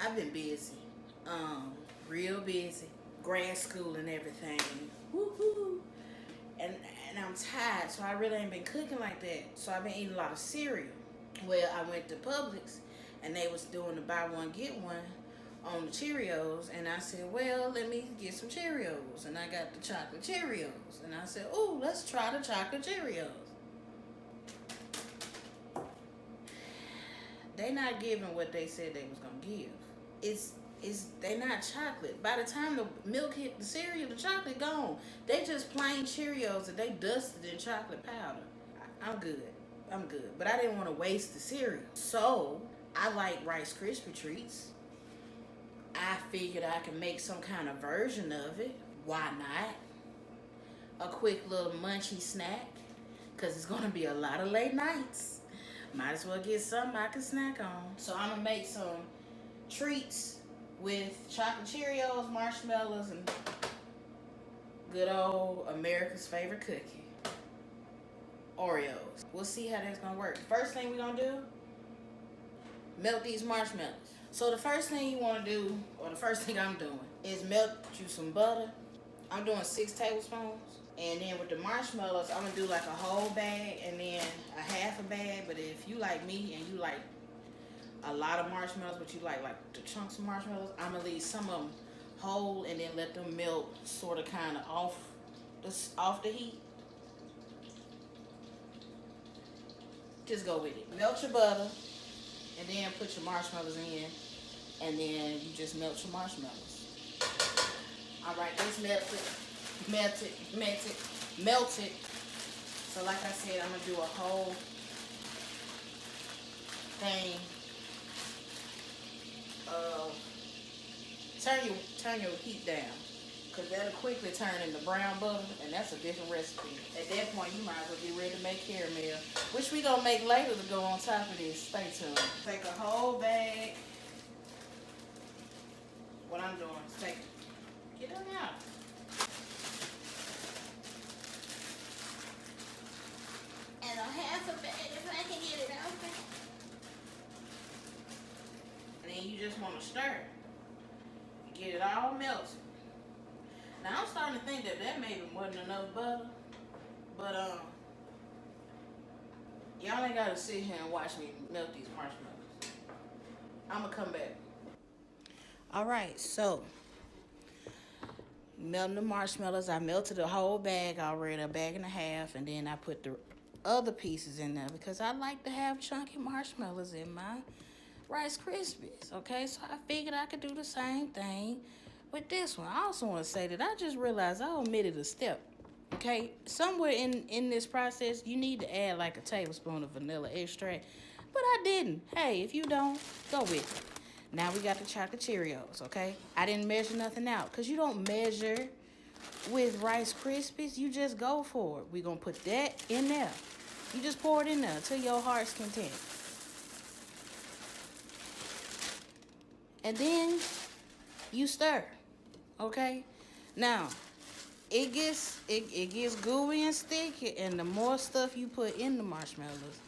I've been busy, real busy, grad school and everything. Woohoo! And I'm tired, so I really ain't been cooking like that. So I've been eating a lot of cereal. Well, I went to Publix, and they was doing the buy one get one on the Cheerios, and I said, well, let me get some Cheerios, and I got the chocolate Cheerios, and I said, oh, let's try the chocolate Cheerios. They not giving what they said they was gonna give. It's they not chocolate. By the time the milk hit the cereal, the chocolate gone. They just plain Cheerios that they dusted in chocolate powder. I'm good. I'm good. But I didn't want to waste the cereal. So I like Rice Krispie treats. I figured I could make some kind of version of it. Why not? A quick little munchy snack. Cause it's gonna be a lot of late nights. Might as well get something I can snack on. So I'm gonna make some treats with chocolate Cheerios, marshmallows, and good old America's favorite cookie, Oreos. We'll see how that's gonna work. First thing we're gonna do, melt these marshmallows. So the first thing you wanna do, or the first thing I'm doing, is melt you some butter. I'm doing 6 tablespoons. And then with the marshmallows, I'm gonna do like a whole bag and then a half a bag. But if you like me and you like a lot of marshmallows, but you like the chunks of marshmallows, I'm gonna leave some of them whole and then let them melt sort of kind of off the heat. Just go with it. Melt your butter and then put your marshmallows in, and then you just melt your marshmallows. All right, this melted. So like I said, I'm gonna do a whole thing. Turn your heat down, because that'll quickly turn into brown butter, and that's a different recipe. At that point, you might as well get ready to make caramel, which we gonna make later to go on top of this. Stay tuned. Take a whole bag. What I'm doing is get them out. And a half a bag if I can get it out. And then you just want to stir. Get it all melted. Now I'm starting to think that maybe wasn't enough butter, but y'all ain't gotta sit here and watch me melt these marshmallows. I'm gonna come back. All right, so melting the marshmallows. I melted a whole bag already, a bag and a half, and then I put the other pieces in there because I like to have chunky marshmallows in my Rice Krispies. Okay, so I figured I could do the same thing with this one. I also want to say that I just realized I omitted a step. Okay, somewhere in this process, you need to add like a tablespoon of vanilla extract, but I didn't. Hey, if you don't, go with it. Now we got the chocolate Cheerios, okay? I didn't measure nothing out, because you don't measure with Rice Krispies. You just go for it. We're going to put that in there. You just pour it in there to your heart's content. And then you stir, okay? Now, it gets gooey and sticky, and the more stuff you put in the marshmallows,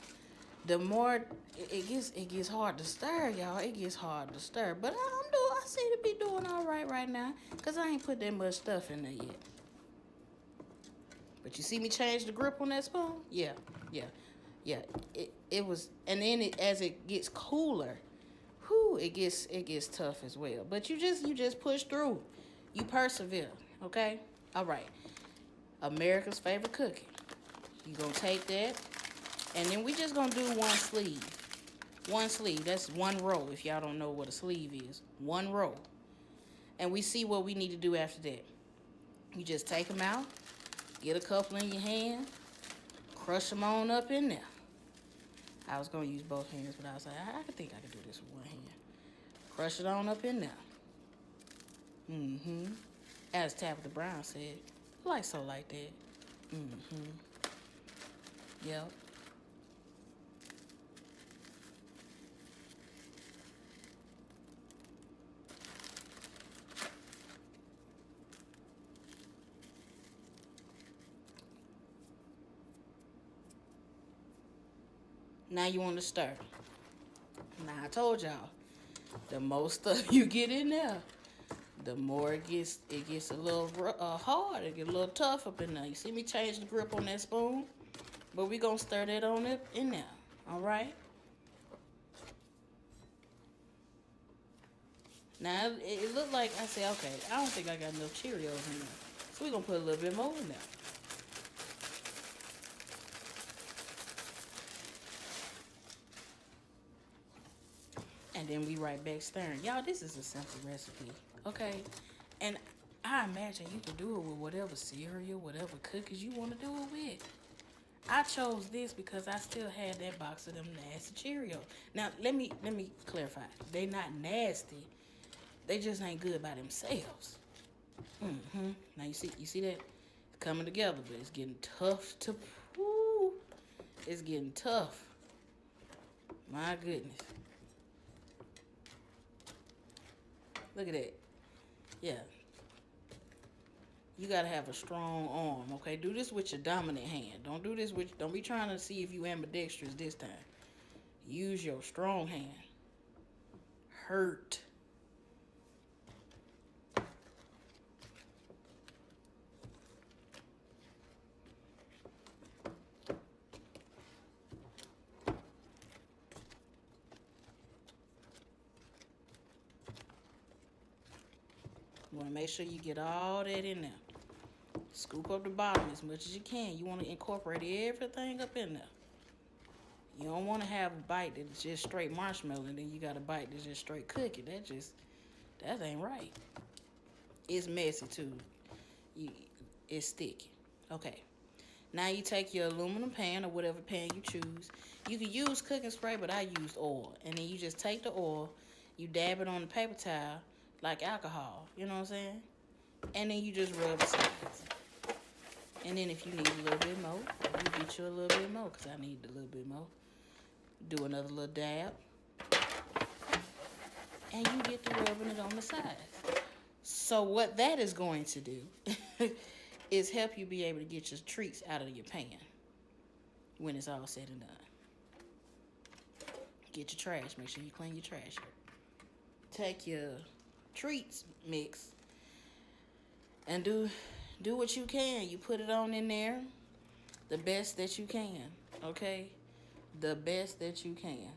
the more it gets hard to stir, y'all. It gets hard to stir. But I seem to be doing all right now, because I ain't put that much stuff in there yet. But you see me change the grip on that spoon? Yeah. It was, and then as it gets cooler, it gets tough as well. But you just push through. You persevere, okay? All right. America's favorite cookie. You gonna take that, and then we just gonna do one sleeve. One sleeve. That's one row. If y'all don't know what a sleeve is, one row. And we see what we need to do after that. You just take them out, get a couple in your hand, crush them on up in there. I was gonna use both hands, but I was like, I think I could do this with one hand. Crush it on up in there. As Tabitha Brown said, like so like that. Yep. Now you want to stir. Now I told y'all, The more stuff you get in there, the more it gets a little hard. It get a little tough up in there. You see me change the grip on that spoon, but we gonna stir that on it in there. All right. Now it looked like I said, okay, I don't think I got enough Cheerios in there, so we gonna put a little bit more in there. And then we right back stirring. Y'all, this is a simple recipe, okay? And I imagine you can do it with whatever cereal, whatever cookies you want to do it with. I chose this because I still had that box of them nasty Cheerios. Now let me clarify. They not nasty. They just ain't good by themselves. Now you see that it's coming together, but it's getting tough to. Woo, it's getting tough. My goodness. Look at that. Yeah. You gotta have a strong arm, okay? Do this with your dominant hand. Don't be trying to see if you ambidextrous this time. Use your strong hand. Hurt. You wanna make sure you get all that in there. Scoop up the bottom as much as you can. You want to incorporate everything up in there. You don't want to have a bite that's just straight marshmallow and then you got a bite that's just straight cookie. That ain't right. It's messy too. It's sticky. Okay. Now you take your aluminum pan or whatever pan you choose. You can use cooking spray, but I used oil. And then you just take the oil, you dab it on the paper towel like alcohol. You know what I'm saying? And then you just rub the sides. And then if you need a little bit more, you get you a little bit more because I need a little bit more. Do another little dab. And you get to rubbing it on the sides. So what that is going to do is help you be able to get your treats out of your pan when it's all said and done. Get your trash. Make sure you clean your trash. Take your treats mix and do what you can. You put it on in there the best that you can, okay? The best that you can.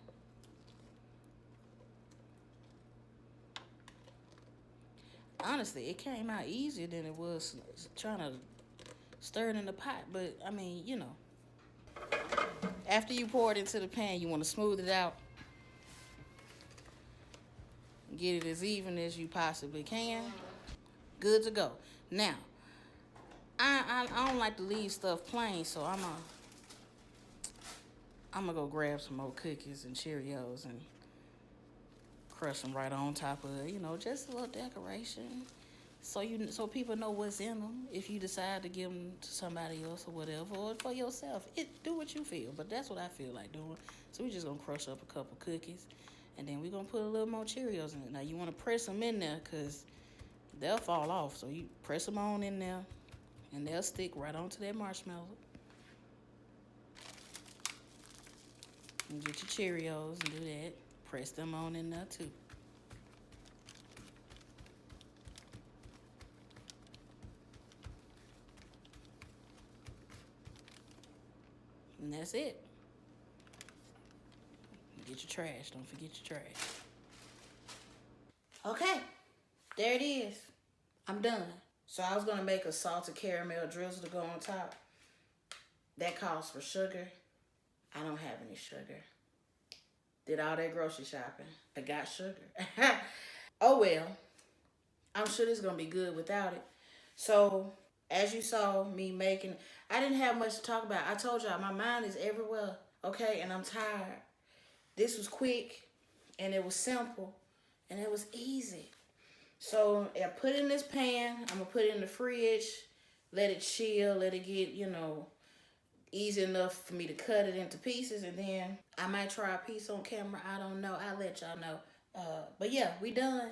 Honestly, it came out easier than it was trying to stir it in the pot, but I mean, after you pour it into the pan, you want to smooth it out. Get it as even as you possibly can. Good to go. Now, I don't like to leave stuff plain, so I'm gonna go grab some more cookies and Cheerios and crush them right on top of it. Just a little decoration, so people know what's in them. If you decide to give them to somebody else or whatever, or for yourself, do what you feel. But that's what I feel like doing. So we just gonna crush up a couple cookies, and then we're gonna put a little more Cheerios in it. Now you want to press them in there because they'll fall off. So you press them on in there, and they'll stick right onto that marshmallow. And get your Cheerios and do that. Press them on in there too. And that's it. Get your trash. Don't forget your trash. Okay. There it is. I'm done. So I was going to make a salted caramel drizzle to go on top. That calls for sugar. I don't have any sugar. Did all that grocery shopping. I got sugar. Oh well. I'm sure this is going to be good without it. So, as you saw me making, I didn't have much to talk about. I told y'all my mind is everywhere. Okay, and I'm tired. This was quick, and it was simple, and it was easy. So, I put it in this pan. I'm going to put it in the fridge. Let it chill. Let it get, easy enough for me to cut it into pieces, and then I might try a piece on camera. I don't know. I'll let y'all know. But yeah, we done.